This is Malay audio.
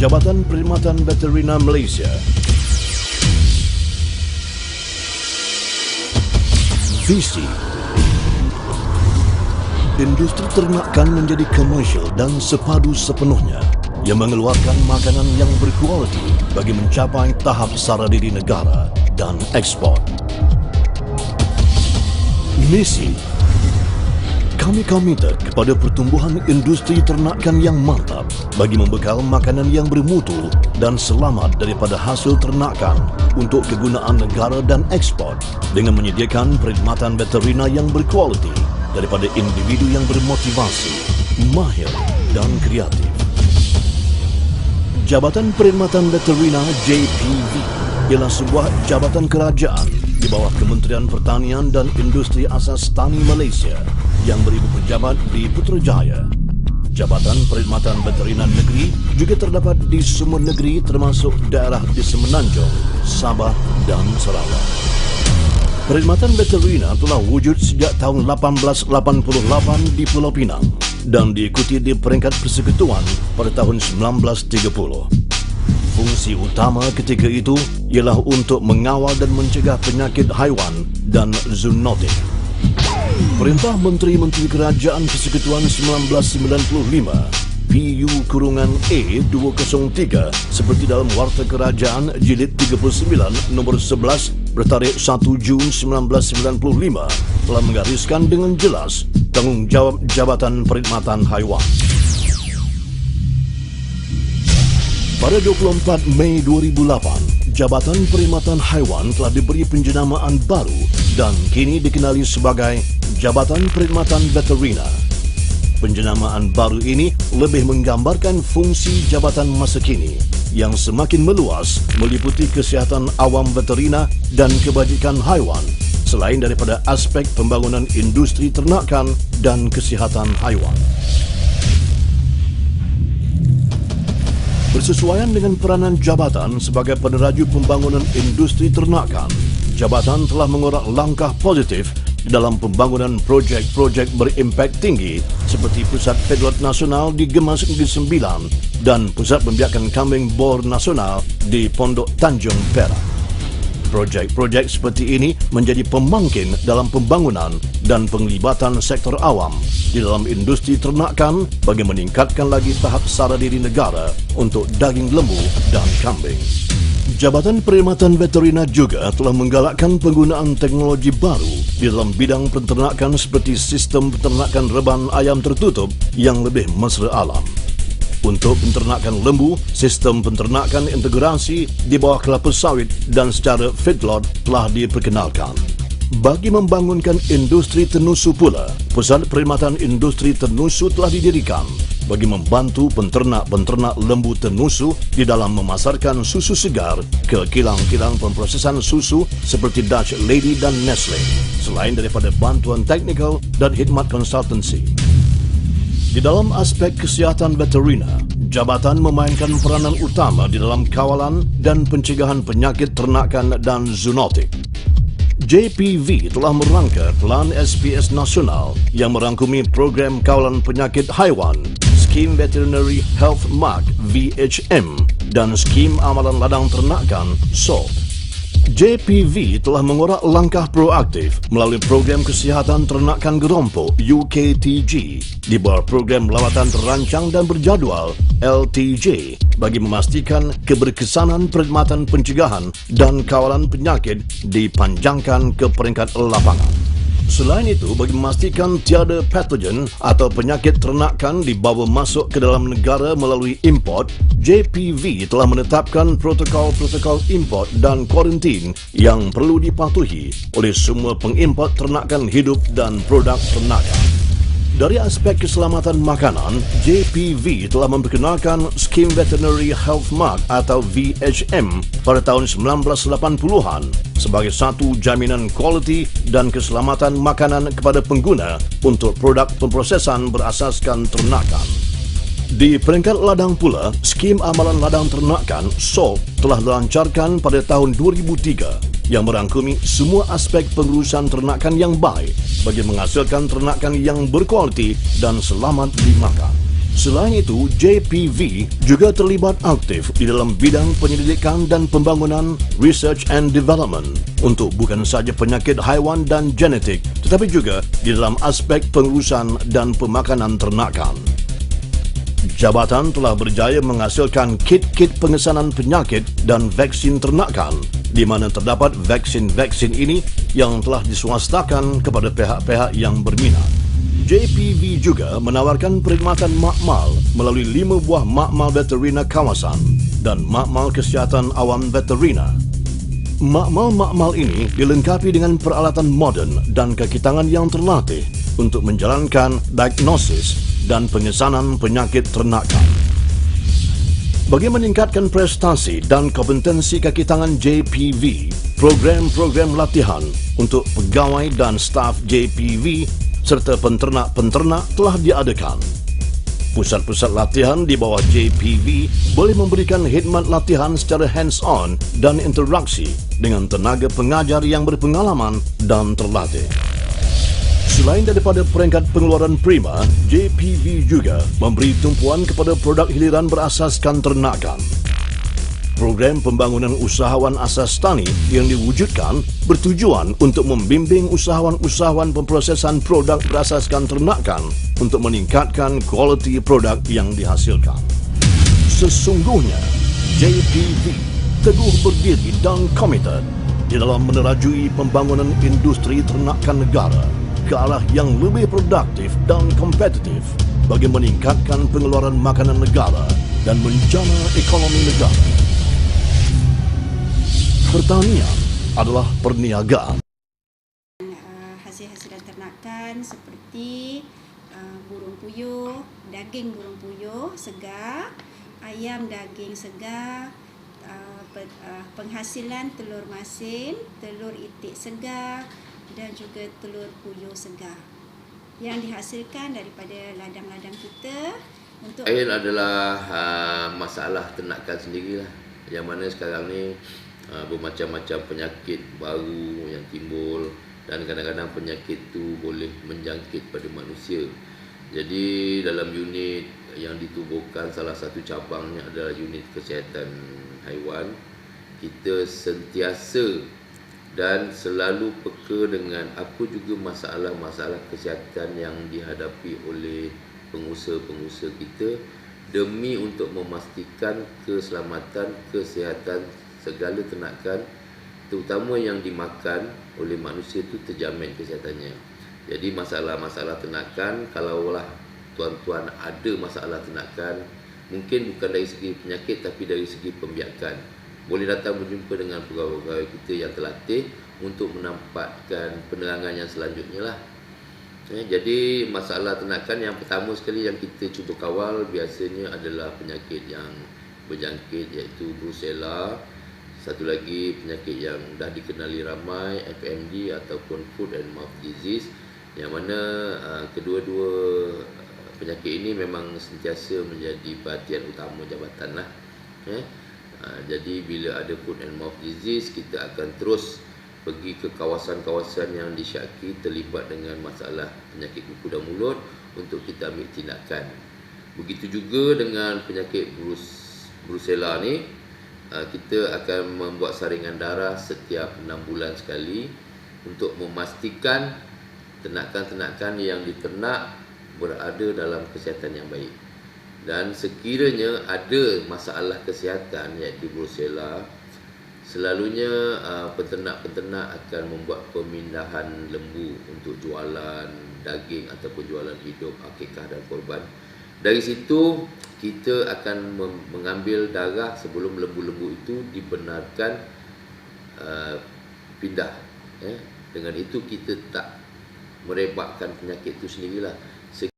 Jabatan Perkhidmatan Veterina Malaysia. Visi. Industri ternakan menjadi komersial dan sepadu sepenuhnya yang mengeluarkan makanan yang berkualiti bagi mencapai tahap sara diri negara dan ekspor. Misi. Kami komited kepada pertumbuhan industri ternakan yang mantap bagi membekal makanan yang bermutu dan selamat daripada hasil ternakan untuk kegunaan negara dan ekspor dengan menyediakan perkhidmatan veterina yang berkualiti daripada individu yang bermotivasi, mahir dan kreatif. Jabatan Perkhidmatan Veterina JPV ialah sebuah jabatan kerajaan di bawah Kementerian Pertanian dan Industri Asas Tani Malaysia yang beribu pejabat di Putrajaya. Jabatan Perkhidmatan Veterina Negeri juga terdapat di semua negeri termasuk daerah di Semenanjung, Sabah dan Sarawak. Perkhidmatan veterina telah wujud sejak tahun 1888 di Pulau Pinang dan diikuti di peringkat persekutuan pada tahun 1930. Fungsi utama ketika itu ialah untuk mengawal dan mencegah penyakit haiwan dan zoonotik. Perintah Menteri-Menteri Kerajaan Persekutuan 1995 PU-A 203 seperti dalam Warta Kerajaan Jilid 39 nombor 11 bertarikh 1 Jun 1995 telah menggariskan dengan jelas tanggungjawab Jabatan Perkhidmatan Haiwan. Pada 24 Mei 2008, Jabatan Perkhidmatan Haiwan telah diberi penjenamaan baru dan kini dikenali sebagai Jabatan Perkhidmatan Veterina. Penjenamaan baru ini lebih menggambarkan fungsi jabatan masa kini yang semakin meluas meliputi kesihatan awam veterina dan kebajikan haiwan selain daripada aspek pembangunan industri ternakan dan kesihatan haiwan. Bersesuaian dengan peranan jabatan sebagai peneraju pembangunan industri ternakan, jabatan telah mengorak langkah positif dalam pembangunan projek-projek berimpak tinggi seperti Pusat Feedlot Nasional di Gemas Negeri Sembilan dan Pusat Pembiakan Kambing Bor Nasional di Pondok Tanjung Perak. Projek-projek seperti ini menjadi pemangkin dalam pembangunan dan penglibatan sektor awam di dalam industri ternakan bagi meningkatkan lagi tahap sara diri negara untuk daging lembu dan kambing. Jabatan Perkhidmatan Veterina juga telah menggalakkan penggunaan teknologi baru di dalam bidang peternakan seperti sistem peternakan reban ayam tertutup yang lebih mesra alam. Untuk peternakan lembu, sistem peternakan integrasi di bawah kelapa sawit dan secara feedlot telah diperkenalkan. Bagi membangunkan industri tenusu pula, Pusat Perkhidmatan Industri Tenusu telah didirikan bagi membantu penternak-penternak lembu tenusu di dalam memasarkan susu segar ke kilang-kilang pemprosesan susu seperti Dutch Lady dan Nestle, selain daripada bantuan teknikal dan khidmat konsultansi. Di dalam aspek kesihatan veterina, jabatan memainkan peranan utama di dalam kawalan dan pencegahan penyakit ternakan dan zoonotik. JPV telah merangka Pelan SPS Nasional yang merangkumi program kawalan penyakit haiwan, Skim Veterinary Health Mark VHM dan Skim Amalan Ladang Ternakan SOT. JPV telah mengorak langkah proaktif melalui program kesihatan ternakan Gerompo UKTG di bawah program lawatan terancang dan berjadual LTJ bagi memastikan keberkesanan perkhidmatan pencegahan dan kawalan penyakit dipanjangkan ke peringkat lapangan. Selain itu, bagi memastikan tiada patogen atau penyakit ternakan dibawa masuk ke dalam negara melalui import, JPV telah menetapkan protokol-protokol import dan kuarantin yang perlu dipatuhi oleh semua pengimport ternakan hidup dan produk ternakan. Dari aspek keselamatan makanan, JPV telah memperkenalkan Skim Veterinary Health Mark atau VHM pada tahun 1980-an sebagai satu jaminan kualiti dan keselamatan makanan kepada pengguna untuk produk pemprosesan berasaskan ternakan. Di peringkat ladang pula, Skim Amalan Ladang Ternakan SOLT telah dilancarkan pada tahun 2003 yang merangkumi semua aspek pengurusan ternakan yang baik bagi menghasilkan ternakan yang berkualiti dan selamat dimakan. Selain itu, JPV juga terlibat aktif di dalam bidang penyelidikan dan pembangunan research and development untuk bukan sahaja penyakit haiwan dan genetik, tetapi juga di dalam aspek pengurusan dan pemakanan ternakan. Jabatan telah berjaya menghasilkan kit-kit pengesanan penyakit dan vaksin ternakan, di mana terdapat vaksin-vaksin ini yang telah diswastakan kepada pihak-pihak yang berminat. JPV juga menawarkan perkhidmatan makmal melalui 5 buah makmal veterina kawasan dan makmal kesihatan awam veterina. Makmal-makmal ini dilengkapi dengan peralatan moden dan kaki tangan yang terlatih untuk menjalankan diagnosis dan pengesanan penyakit ternakan. Bagi meningkatkan prestasi dan kompetensi kaki tangan JPV, program-program latihan untuk pegawai dan staf JPV serta penternak-penternak telah diadakan. Pusat-pusat latihan di bawah JPV boleh memberikan khidmat latihan secara hands-on dan interaksi dengan tenaga pengajar yang berpengalaman dan terlatih. Selain daripada peringkat pengeluaran prima, JPV juga memberi tumpuan kepada produk hiliran berasaskan ternakan. Program pembangunan usahawan asas tani yang diwujudkan bertujuan untuk membimbing usahawan-usahawan pemprosesan produk berasaskan ternakan untuk meningkatkan kualiti produk yang dihasilkan. Sesungguhnya, JPV teguh berdiri dan komited di dalam menerajui pembangunan industri ternakan negara ke arah yang lebih produktif dan kompetitif bagi meningkatkan pengeluaran makanan negara dan menjana ekonomi negara. Pertanian adalah perniagaan. Hasil-hasil ternakan seperti burung puyuh, daging burung puyuh, segar, ayam daging segar, penghasilan telur masin, telur itik segar dan juga telur puyuh segar yang dihasilkan daripada ladang-ladang kita. Untuk Lain adalah masalah ternakan sendirilah, yang mana sekarang ni bermacam-macam penyakit baru yang timbul dan kadang-kadang penyakit tu boleh menjangkit pada manusia. Jadi dalam unit yang ditubuhkan, salah satu cabangnya adalah unit kesihatan haiwan. Kita sentiasa dan selalu peka dengan apa juga masalah-masalah kesihatan yang dihadapi oleh pengusaha-pengusaha kita demi untuk memastikan keselamatan, kesihatan segala ternakan, terutama yang dimakan oleh manusia itu terjamin kesihatannya. Jadi masalah-masalah ternakan, kalaulah tuan-tuan ada masalah ternakan, mungkin bukan dari segi penyakit tapi dari segi pembiakan, boleh datang berjumpa dengan pegawai-pegawai kita yang terlatih untuk menampakkan penerangan yang selanjutnya lah. Jadi masalah ternakan yang pertama sekali yang kita cuba kawal biasanya adalah penyakit yang berjangkit, iaitu Brucella. Satu lagi penyakit yang dah dikenali ramai, FMD ataupun Foot and Mouth Disease, yang mana kedua-dua penyakit ini memang sentiasa menjadi perhatian utama jabatan lah. Jadi bila ada Foot and Mouth Disease, kita akan terus pergi ke kawasan-kawasan yang disyaki terlibat dengan masalah penyakit kuku dan mulut untuk kita ambil tindakan. Begitu juga dengan penyakit Brucella ni, kita akan membuat saringan darah setiap 6 bulan sekali untuk memastikan ternakan-ternakan yang diternak berada dalam kesihatan yang baik. Dan sekiranya ada masalah kesihatan iaitu Brucella, selalunya peternak-peternak akan membuat pemindahan lembu untuk jualan daging ataupun jualan hidup, akikah dan korban. Dari situ kita akan mengambil darah sebelum lembu-lembu itu dibenarkan pindah. Dengan itu kita tak merebakkan penyakit itu sendirilah.